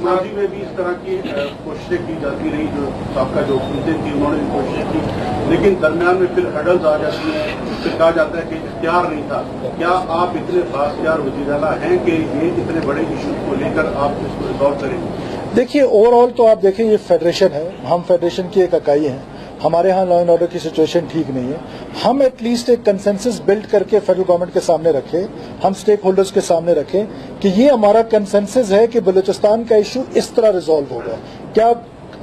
ماضی میں بھی اس طرح کی کوششیں کی جاتی رہی، جو سابقہ جو حکومتیں تھیں انہوں نے بھی کوششیں کی، لیکن درمیان میں پھر ہڈلز آ جاتی ہیں، پھر کہا جاتا ہے کہ اختیار نہیں تھا۔ کیا آپ اتنے بااختیار وزیر اعلیٰ ہیں کہ یہ اتنے بڑے ایشوز کو لے کر آپ اس کو ریزالو کریں گے؟ دیکھیے اوور آل تو آپ دیکھیں یہ فیڈریشن ہے، ہم فیڈریشن کی ایک اکائی ہیں، ہمارے ہاں لا اینڈ آرڈر کی سچویشن ٹھیک نہیں ہے، ہم ایٹ لیسٹ ایک کنسنسس بلڈ کر کے فیڈرل گورنمنٹ کے سامنے رکھیں، ہم اسٹیک ہولڈرز کے سامنے رکھیں کہ یہ ہمارا کنسنسس ہے کہ بلوچستان کا ایشو اس طرح ریزالو ہوگا۔ کیا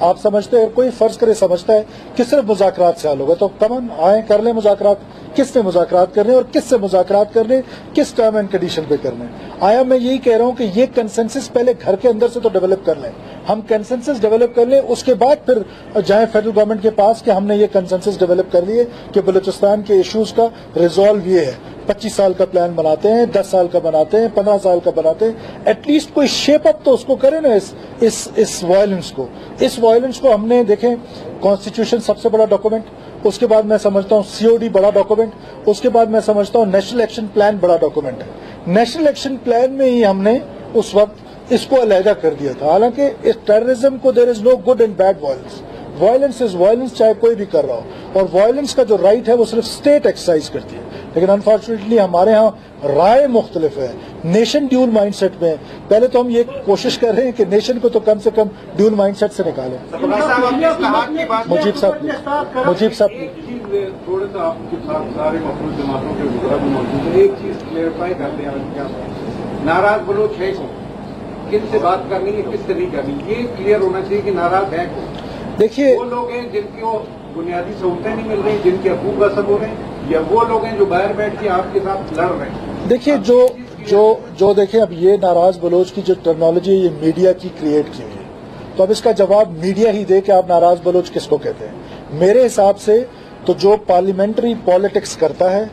آپ سمجھتے ہیں، کوئی فرض کرے سمجھتا ہے کہ صرف مذاکرات سے حل ہوگا، تو کمن آئیں کر لیں مذاکرات۔ کس نے مذاکرات کرنے اور کس سے مذاکرات کرنے، کس ٹرم اینڈ کنڈیشن پہ کرنے؟ آیا میں یہی کہہ رہا ہوں کہ یہ کنسنسس پہلے گھر کے اندر سے تو ڈیولپ کر لیں، ہم کنسنسس ڈیولپ کر لیں، اس کے بعد پھر جائیں فیڈرل گورنمنٹ کے پاس کہ ہم نے یہ کنسنسس ڈیولپ کر لیے کہ بلوچستان کے ایشوز کا ریزالو یہ ہے۔ 25 سال کا پلان بناتے ہیں، 10 سال کا بناتے ہیں، 15 سال کا بناتے ہیں، ایٹ لیسٹ کوئی شیپ اپ تو اس کو کریں نا، اس وائلنس کو۔ اس وائلنس کو ہم نے دیکھیں، کانسٹیٹیوشن سب سے بڑا ڈاکومنٹ، اس کے بعد میں سمجھتا ہوں COD بڑا ڈاکومنٹ، اس کے بعد میں سمجھتا ہوں نیشنل ایکشن پلان بڑا ڈاکومنٹ ہے۔ نیشنل ایکشن پلان میں ہی ہم نے اس وقت اس کو علیحدہ کر دیا تھا، حالانکہ اس ٹیررزم کو there is no good and bad violence, violence is violence چاہے کوئی بھی کر رہا ہو، اور وائلنس کا جو رائٹ ہے وہ صرف اسٹیٹ ایکسرسائز کرتی ہے۔ لیکن انفارچونیٹلی ہمارے ہاں رائے مختلف ہے، نیشن ڈیول مائنڈ سیٹ میں ہے۔ پہلے تو ہم یہ کوشش کر رہے ہیں کہ نیشن کو تو کم سے کم ڈیول مائنڈ سیٹ سے نکالیں۔ مجیب صاحب تھوڑا سا آپ کے ساتھ سارے مخلوط جماعتوں کے وزراء بھی موجود ہیں، ایک چیز کلیئرفائی کر دیں، ناراض بلوچ ہے کن سے بات کرنی ہے کس سے نہیں کرنی، یہ کلیئر ہونا چاہیے کہ ناراض ہے کون۔ دیکھیے وہ لوگ ہیں جن کو بنیادی سہولتیں نہیں مل رہی، جن کے حقوق غصب ہو رہے ہیں، یا وہ لوگ ہیں جو باہر بیٹھ کے آپ کے ساتھ لڑ رہے ہیں؟ دیکھیے جو دیکھیں، اب یہ ناراض بلوچ کی جو ٹرمنالوجی ہے یہ میڈیا کی کریٹ کی ہوئی ہے، تو اب اس کا جواب میڈیا ہی دے کہ آپ ناراض بلوچ کس کو کہتے ہیں۔ میرے حساب سے تو جو پارلیمنٹری پالیٹکس کرتا ہے،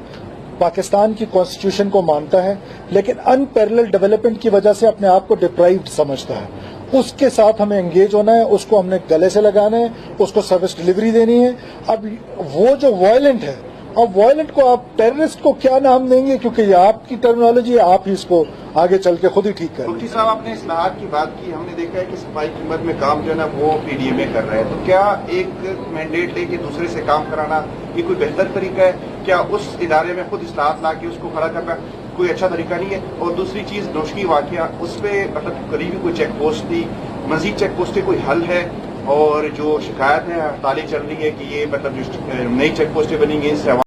پاکستان کی کانسٹیٹیوشن کو مانتا ہے، لیکن ان پیرلل ڈیولپمنٹ کی وجہ سے اپنے آپ کو ڈپرائیوڈ سمجھتا ہے، اس کے ساتھ ہمیں انگیج ہونا ہے، اس کو ہم نے گلے سے لگانا ہے، اس کو سروس ڈلیوری دینی ہے۔ اب وہ جو وائلنٹ ہے، اب وائلنٹ کو آپ ٹیررسٹ کو کیا نام دیں گے، کیونکہ یہ آپ کی ٹرمنالوجی ہے، آپ ہی اس کو آگے چل کے خود ہی ٹھیک کریں۔ مفتی صاحب، آپ نے اصلاحات کی بات کی، ہم نے دیکھا ہے کہ صفائی کی خدمت میں کام جو ہے نا وہ PDMA کر رہا ہے، تو کیا ایک مینڈیٹ لے کے دوسرے سے کام کرانا یہ کوئی بہتر طریقہ ہے؟ کیا اس ادارے میں خود اصلاحات لا کے اس کو کھڑا کرنا کوئی اچھا طریقہ نہیں ہے؟ اور دوسری چیز نوشکی واقعہ، اس پہ مطلب قریبی کوئی چیک پوسٹ تھی، مزید چیک پوسٹیں کوئی حل ہے؟ اور جو شکایت ہے ہڑتالیں چل رہی ہے کہ یہ مطلب جو نئی چیک پوسٹیں بنیں گی اس سے